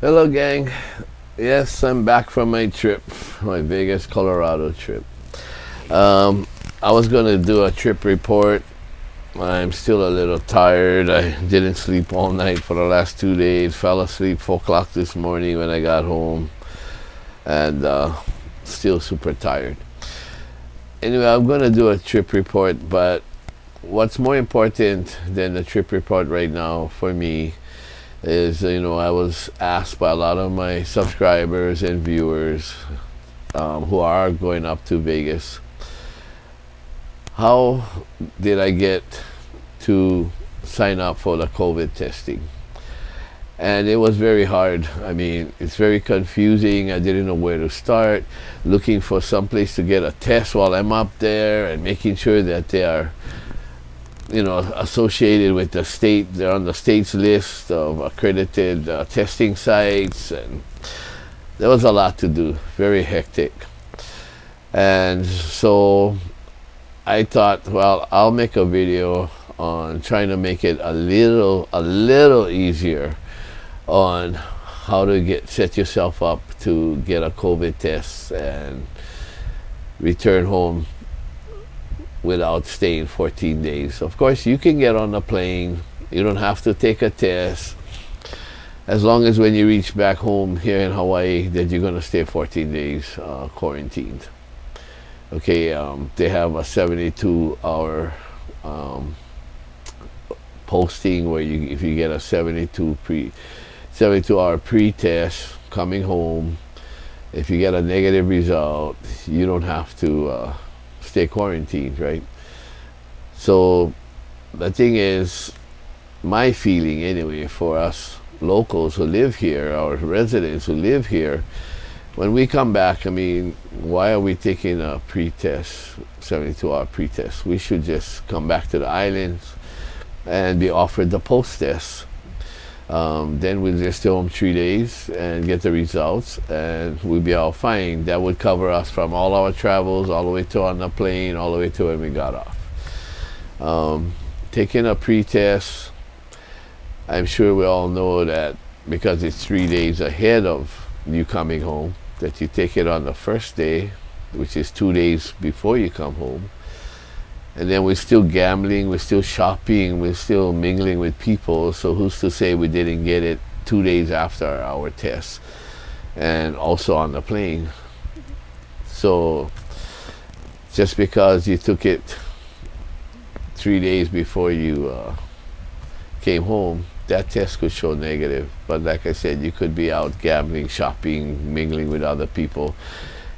Hello, gang. Yes, I'm back from my trip, my Vegas, Colorado trip. Um, I was going to do a trip report. I'm still a little tired. I didn't sleep all night for the last 2 days. Fell asleep 4 o'clock this morning when I got home, and still super tired. Anyway, I'm going to do a trip report, but what's more important than the trip report right now for me is, I was asked by a lot of my subscribers and viewers who are going up to Vegas, how did I get to sign up for the COVID testing? And it was very hard. I mean, it's very confusing. I didn't know where to start, looking for some place to get a test while I'm up there, and making sure that they are associated with the state. They're on the state's list of accredited testing sites, and there was a lot to do, very hectic. And so I thought, well, I'll make a video on trying to make it a little easier on how to set yourself up to get a COVID test and return home without staying 14 days. Of course, you can get on the plane. You don't have to take a test, as long as when you reach back home here in Hawaii that you're going to stay 14 days quarantined. Okay, they have a 72-hour posting where if you get a 72-hour pre-test coming home, if you get a negative result, you don't have to stay quarantined, right? So the thing is, my feeling anyway, for us locals who live here, our residents who live here, when we come back, I mean, why are we taking a pre-test, 72-hour pre-test? We should just come back to the islands and be offered the post-test. Then we'll just stay home 3 days and get the results, and we'll be all fine. That would cover us from all our travels, all the way to on the plane, all the way to when we got off. Taking a pre-test, I'm sure we all know that because it's 3 days ahead of you coming home, that you take it on the first day, which is 2 days before you come home. And then we're still gambling, we're still shopping, we're still mingling with people. So who's to say we didn't get it 2 days after our test, and also on the plane? So just because you took it 3 days before you came home, that test could show negative. But like I said, you could be out gambling, shopping, mingling with other people,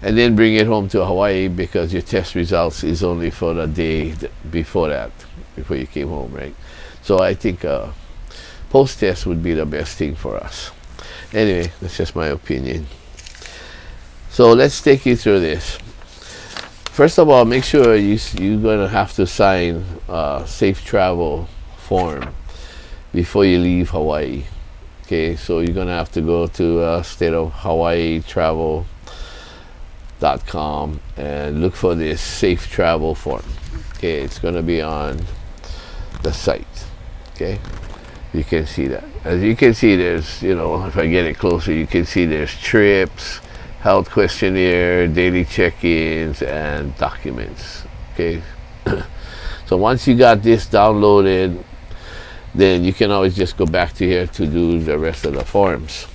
and then bring it home to Hawaii because your test results is only for the day before that, before you came home, right? So I think post-test would be the best thing for us. Anyway, that's just my opinion. So let's take you through this. First of all, make sure you're going to have to sign a safe travel form before you leave Hawaii. Okay, so you're going to have to go to State of Hawaii Travel.com and look for this safe travel form. Okay, it's going to be on the site. Okay, you can see that. As you can see, there's, if I get it closer, you can see there's trips, health questionnaire, daily check-ins, and documents. Okay, so once you got this downloaded, then you can always just go back to here to do the rest of the forms.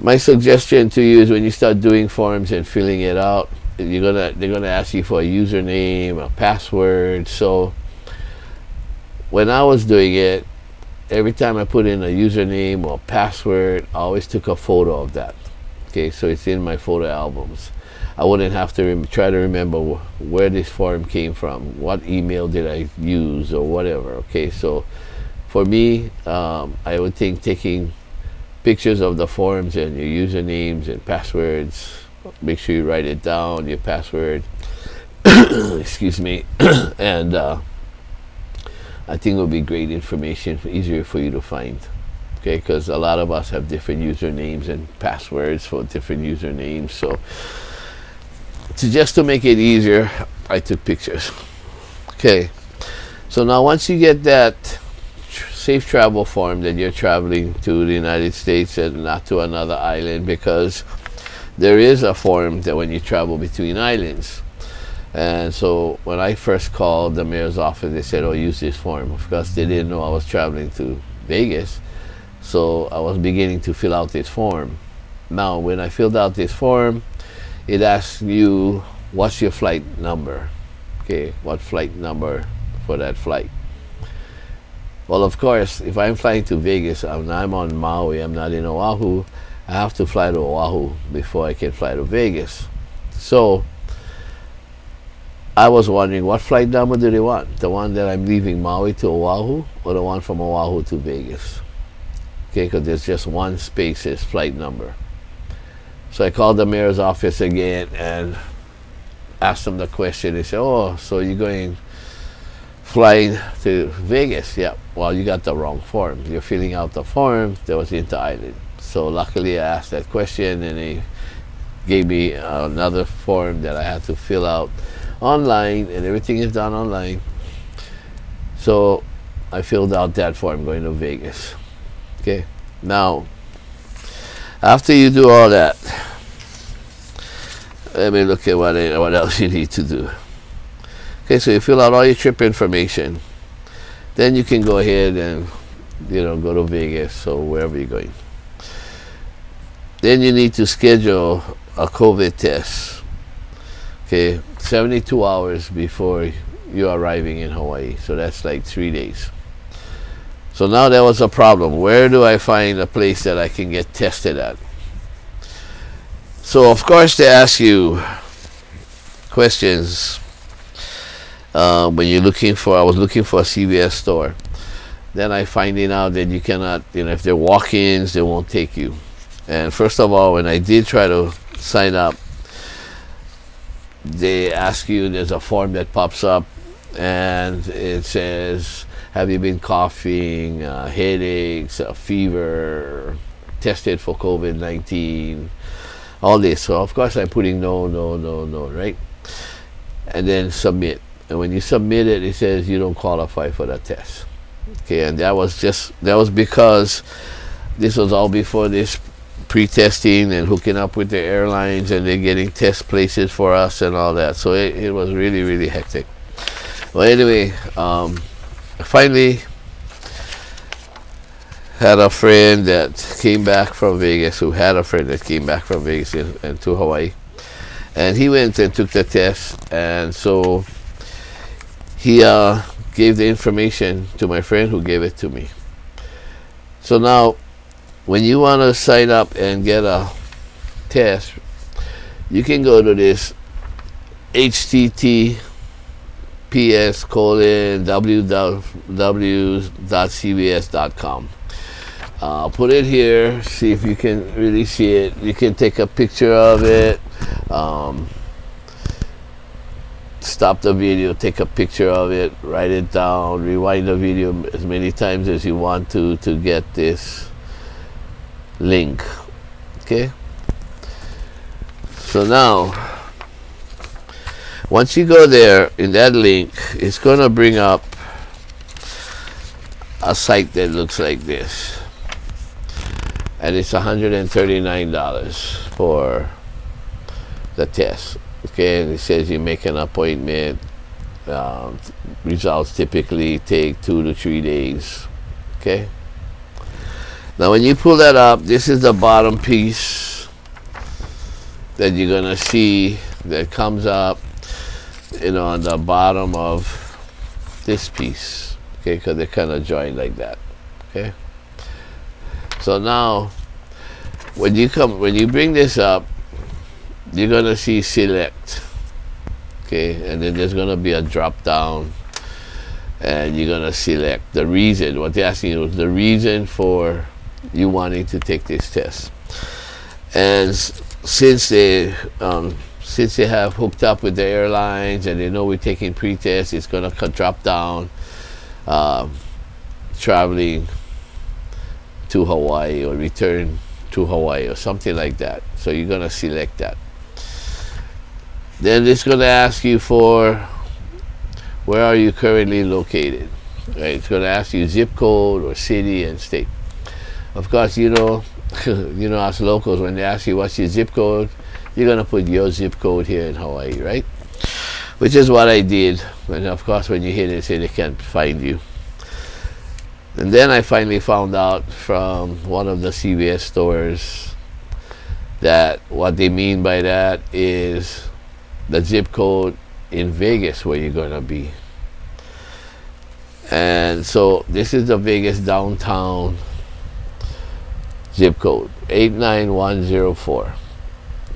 My suggestion to you is, when you start doing forms and filling it out, they're gonna ask you for a username, a password. So when I was doing it, every time I put in a username or password, I always took a photo of that. Okay, so it's in my photo albums. I wouldn't have to try to remember where this form came from, what email did I use, or whatever. Okay, so for me, I would think taking pictures of the forms and your usernames and passwords, make sure you write it down, your password, excuse me, and I think it will be great information, easier for you to find. Okay, because a lot of us have different usernames and passwords for different usernames. So just to make it easier, I took pictures. Okay, so now once you get that safe travel form that you're traveling to the United States and not to another island, because there is a form that when you travel between islands. And so when I first called the mayor's office, they said, oh, use this form. Of course, they didn't know I was traveling to Vegas. So I was beginning to fill out this form. Now, when I filled out this form, it asks you, what's your flight number? Okay, what flight number for that flight? Well, of course, if I'm flying to Vegas, I'm on Maui, I'm not in Oahu, I have to fly to Oahu before I can fly to Vegas. So I was wondering, what flight number do they want? The one that I'm leaving Maui to Oahu, or the one from Oahu to Vegas? Okay, because there's just one space's flight number. So I called the mayor's office again and asked them the question. They said, oh, so you're going flying to Vegas? Yeah. Well, you got the wrong form. You're filling out the form that was inter-island. So luckily I asked that question, and they gave me another form that I had to fill out online, and everything is done online. So I filled out that form going to Vegas. Okay. Now, after you do all that, let me look at what else you need to do. Okay, so you fill out all your trip information. Then you can go ahead and, go to Vegas or wherever you're going. Then you need to schedule a COVID test. Okay, 72 hours before you're arriving in Hawaii. So that's like 3 days. So now there was a problem. Where do I find a place that I can get tested at? So of course they ask you questions when you're looking for, I was looking for a CVS store. Then I finding out that you cannot, if they're walk-ins, they won't take you. And first of all, when I did try to sign up, they ask you, there's a form that pops up and it says, have you been coughing, headaches, fever, tested for COVID-19, all this. So of course I'm putting no, right? And then submit. And when you submit it, it says you don't qualify for the test. Okay, and that was because this was all before this pre-testing and hooking up with the airlines, and they're getting test places for us and all that. So it was really, really hectic. Well, anyway, finally had a friend that came back from Vegas, and to Hawaii, and he went and took the test, and so he gave the information to my friend who gave it to me. So now when you want to sign up and get a test, you can go to this https://www.cbs.com. Put it here, see if you can really see it. You can take a picture of it, stop the video, take a picture of it, write it down, rewind the video as many times as you want to get this link. Okay, so now once you go there, in that link, it's going to bring up a site that looks like this, and it's $139 for the test. Okay, and it says you make an appointment. Results typically take 2 to 3 days. Okay, now when you pull that up, this is the bottom piece that you're gonna see that comes up, on the bottom of this piece. Okay, because they're kind of joined like that. Okay, so now when you bring this up, you're gonna see select. Okay, and then there's gonna be a drop down, and you're gonna select the reason. What they're asking you is the reason for you wanting to take this test. And since they have hooked up with the airlines and they know we're taking pre-tests, it's gonna drop down traveling to Hawaii or return to Hawaii or something like that. So you're gonna select that. Then it's gonna ask you for where are you currently located. Right? It's going to ask you zip code or city and state. Of course, you know, you know, as locals, when they ask you what's your zip code, you're going to put your zip code here in Hawaii, right? Which is what I did. And of course, when you hit it, say they can't find you. And then I finally found out from one of the CVS stores that what they mean by that is the zip code in Vegas where you're going to be. And so this is the Vegas downtown zip code, 89104.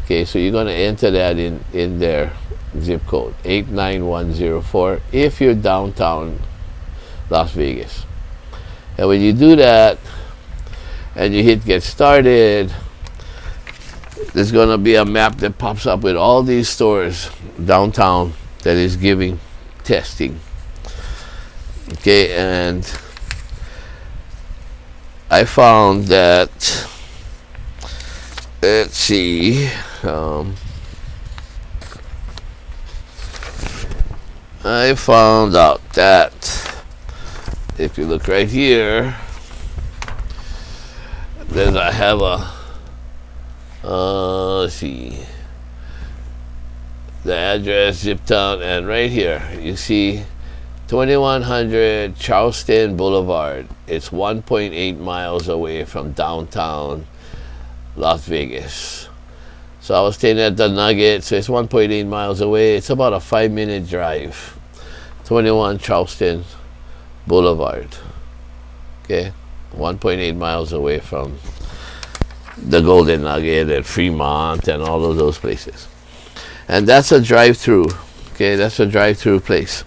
Okay, so you're going to enter that in their zip code, 89104, if you're downtown Las Vegas. And when you do that and you hit get started, there's going to be a map that pops up with all these stores downtown that is giving testing. Okay, and I found that, let's see, I found out that if you look right here, then I have a, let's see, the address, zip town, and right here you see 2100 Charleston Boulevard. It's 1.8 miles away from downtown Las Vegas. So I was staying at the Nugget, so it's 1.8 miles away. It's about a 5-minute drive. 21 Charleston Boulevard. Okay, 1.8 miles away from the Golden Nugget and Fremont and all of those places. And that's a drive-through. Okay, that's a drive-through place.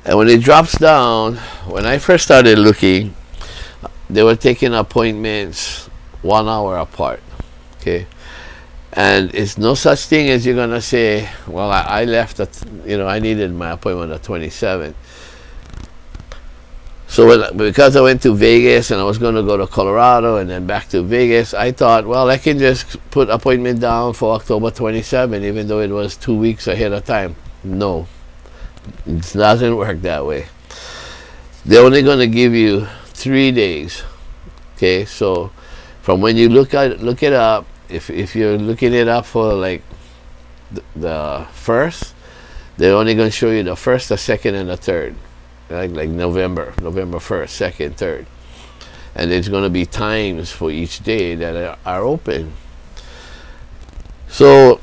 And when it drops down, when I first started looking, they were taking appointments 1 hour apart. Okay, and it's no such thing as you're gonna say, well, I left at, you know, I needed my appointment at 27. So because I went to Vegas and I was going to go to Colorado and then back to Vegas, I thought, well, I can just put appointment down for October 27, even though it was 2 weeks ahead of time. No, it doesn't work that way. They're only going to give you 3 days. Okay, so from when you look it up, if you're looking it up for like the first, they're only going to show you the first, the second, and the third. Like November 1st, 2nd, 3rd. And there's going to be times for each day that are open. So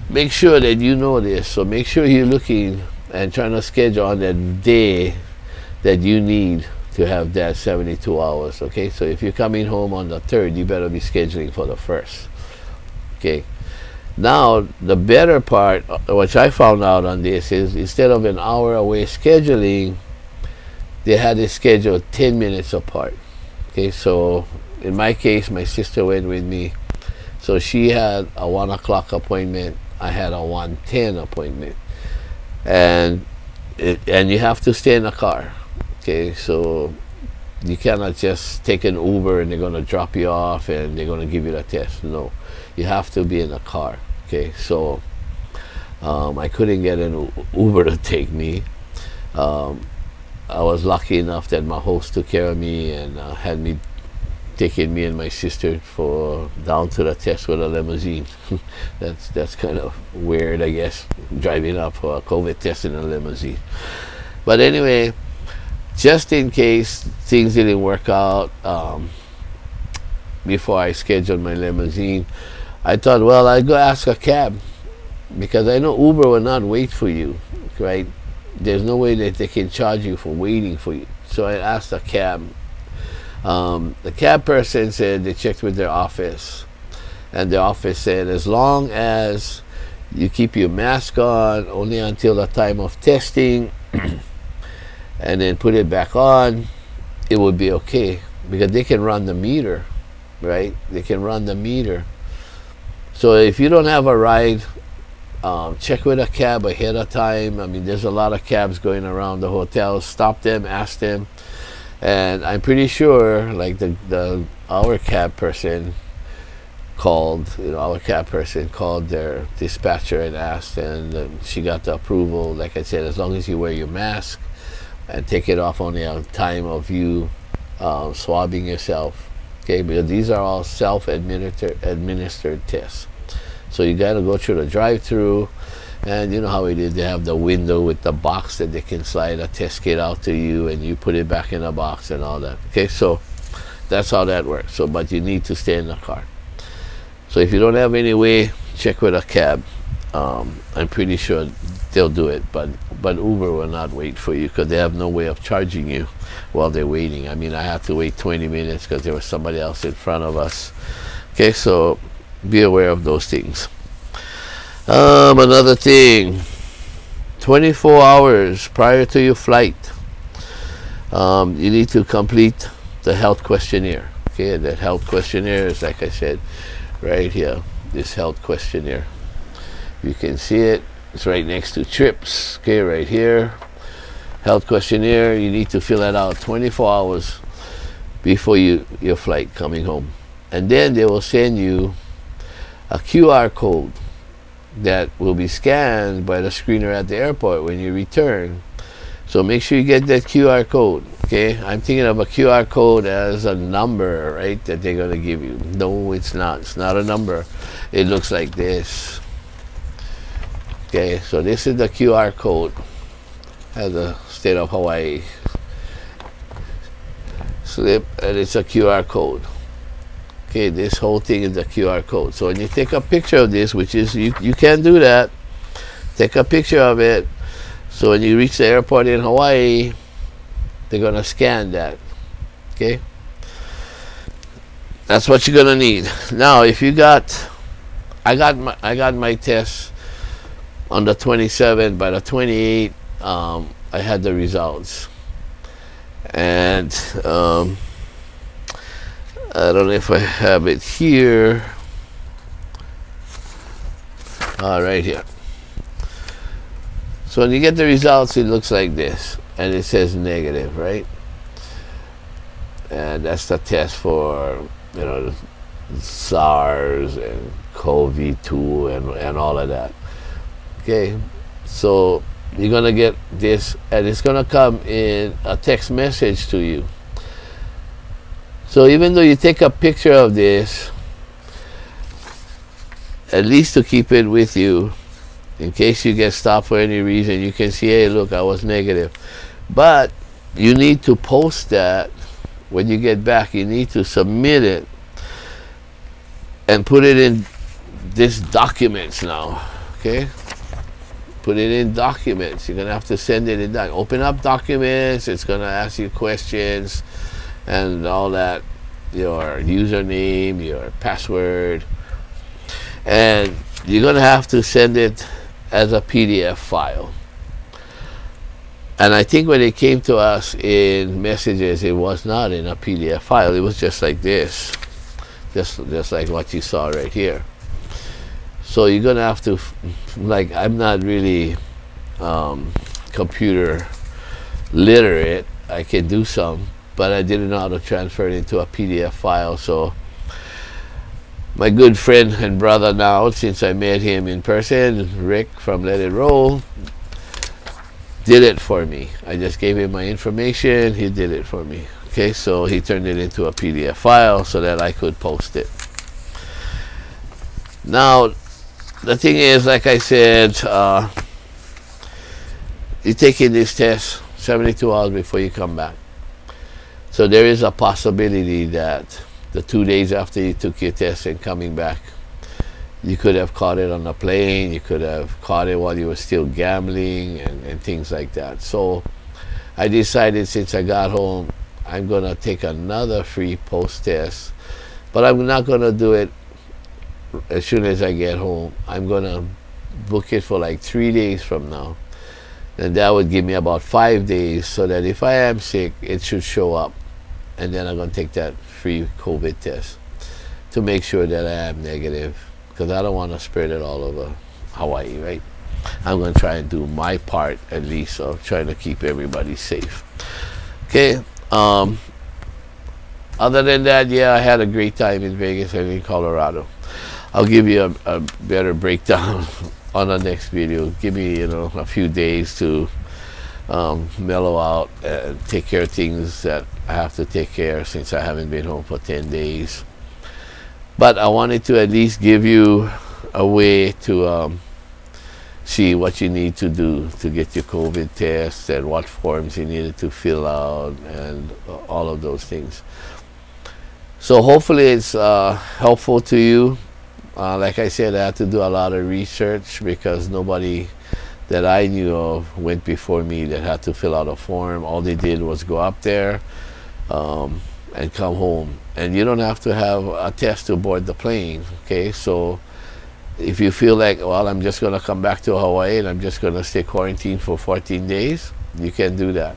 make sure that you know this. So make sure you're looking and trying to schedule on that day that you need to have that 72 hours. Okay, so if you're coming home on the 3rd, you better be scheduling for the 1st. Okay. Now, the better part, which I found out on this, is instead of an hour away scheduling, they had it scheduled 10 minutes apart. Okay, so in my case, my sister went with me. So she had a 1 o'clock appointment. I had a 1:10 appointment. And you have to stay in the car. Okay, so you cannot just take an Uber and they're going to drop you off and they're going to give you the test. No, you have to be in the car. Okay, so I couldn't get an Uber to take me. I was lucky enough that my host took care of me and had me taking me and my sister down to the test with a limousine. that's kind of weird, I guess, driving up for a COVID test in a limousine. But anyway, just in case things didn't work out before I scheduled my limousine, I thought, well, I'd go ask a cab, because I know Uber will not wait for you, right? There's no way that they can charge you for waiting for you. So I asked a cab. The cab person said they checked with their office, and the office said as long as you keep your mask on only until the time of testing and then put it back on, it would be okay, because they can run the meter, right? They can run the meter. So if you don't have a ride, check with a cab ahead of time. I mean, there's a lot of cabs going around the hotels. Stop them, ask them. And I'm pretty sure, like our cab person called, our cab person called their dispatcher and asked, and she got the approval. Like I said, as long as you wear your mask and take it off only on time of you swabbing yourself. Okay, because these are all self-administered tests. So you got to go through the drive-through, and you know how it is. They have the window with the box that they can slide a test kit out to you, and you put it back in the box and all that. Okay, so that's how that works. So, but you need to stay in the car. So if you don't have any way, check with a cab. I'm pretty sure they'll do it, but Uber will not wait for you because they have no way of charging you while they're waiting. I mean, I had to wait 20 minutes because there was somebody else in front of us. Okay, so be aware of those things. Another thing, 24 hours prior to your flight, you need to complete the health questionnaire. Okay, that health questionnaire is, like I said, right here, this health questionnaire. You can see it. It's right next to trips. Okay, right here, health questionnaire. You need to fill that out 24 hours before your flight coming home, and then they will send you a QR code that will be scanned by the screener at the airport when you return. So make sure you get that QR code. Okay, I'm thinking of a QR code as a number, right, that they're going to give you. No, it's not. It's not a number. It looks like this. Okay, so this is the QR code as the state of Hawaii slip, and it's a QR code. Okay, this whole thing is the QR code. So when you take a picture of this, which is, you can do that, take a picture of it. So when you reach the airport in Hawaii, they're gonna scan that. Okay, that's what you're gonna need. Now, if you I got my test on the 27th. By the 28th, I had the results, and I don't know if I have it here. Right here. So when you get the results, it looks like this, and it says negative, right? And that's the test for, you know, SARS and COVID-2 and all of that. Okay, so you're gonna get this, and it's gonna come in a text message to you. So even though you take a picture of this, at least to keep it with you, in case you get stopped for any reason, you can see, hey, look, I was negative. But you need to post that when you get back. You need to submit it and put it in this documents now. Okay? Put it in documents. You're going to have to send it in that. Open up documents. It's going to ask you questions and all that, your username, your password, and you're going to have to send it as a PDF file. And I think when it came to us in messages, it was not in a PDF file. It was just like this, just like what you saw right here. So you're going to have to, like, I'm not really computer literate. I can do some, but I didn't know how to transfer it into a PDF file. So my good friend and brother now, since I met him in person, Rick from Let It Roll, did it for me. I just gave him my information. He did it for me. Okay, so he turned it into a PDF file so that I could post it. Now, the thing is, like I said, you're taking this test 72 hours before you come back. So there is a possibility that the 2 days after you took your test and coming back, you could have caught it on a plane, you could have caught it while you were still gambling and things like that. So I decided, since I got home, I'm going to take another free post-test, but I'm not going to do it as soon as I get home. I'm going to book it for like 3 days from now. And that would give me about 5 days, so that if I am sick, it should show up. And then I'm going to take that free COVID test to make sure that I am negative, because I don't want to spread it all over Hawaii, right? I'm going to try and do my part, at least, of trying to keep everybody safe. Okay. Other than that, yeah, I had a great time in Vegas and in Colorado. I'll give you a better breakdown on the next video. Give me, you know, a few days to mellow out and take care of things that I have to take care of since I haven't been home for 10 days. But I wanted to at least give you a way to see what you need to do to get your COVID test and what forms you needed to fill out and all of those things. So hopefully it's helpful to you. Like I said, I had to do a lot of research because nobody that I knew of went before me that had to fill out a form. All they did was go up there and come home. And you don't have to have a test to board the plane, okay? So if you feel like, well, I'm just going to come back to Hawaii and I'm just going to stay quarantined for 14 days, you can do that.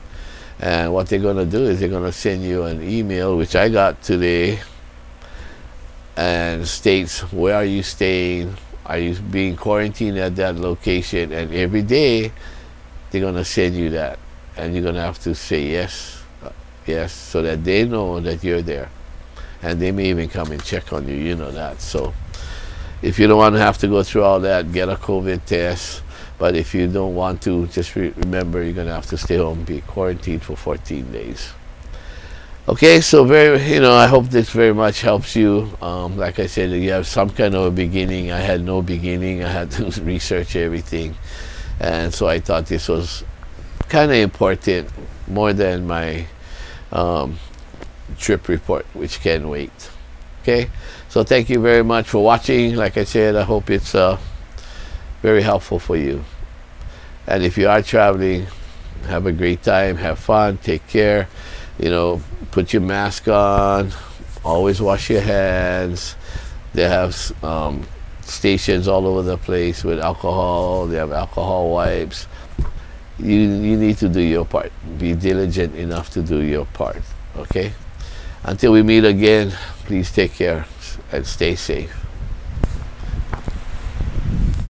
And what they're going to do is they're going to send you an email, which I got today, and states where are you staying, are you being quarantined at that location, and every day they're going to send you that, and you're going to have to say yes, yes, so that they know that you're there, and they may even come and check on you, you know that. So if you don't want to have to go through all that, get a COVID test. But if you don't want to, just remember you're going to have to stay home, be quarantined for 14 days. Okay, so I hope this very much helps you. Like I said, you have some kind of a beginning. I had no beginning. I had to research everything. And so I thought this was kind of important, more than my trip report, which can wait. Okay, so thank you very much for watching. Like I said, I hope it's very helpful for you. And if you are traveling, have a great time, have fun, take care, put your mask on, always wash your hands. They have stations all over the place with alcohol. They have alcohol wipes. You need to do your part. Be diligent enough to do your part, okay? Until we meet again, please take care and stay safe.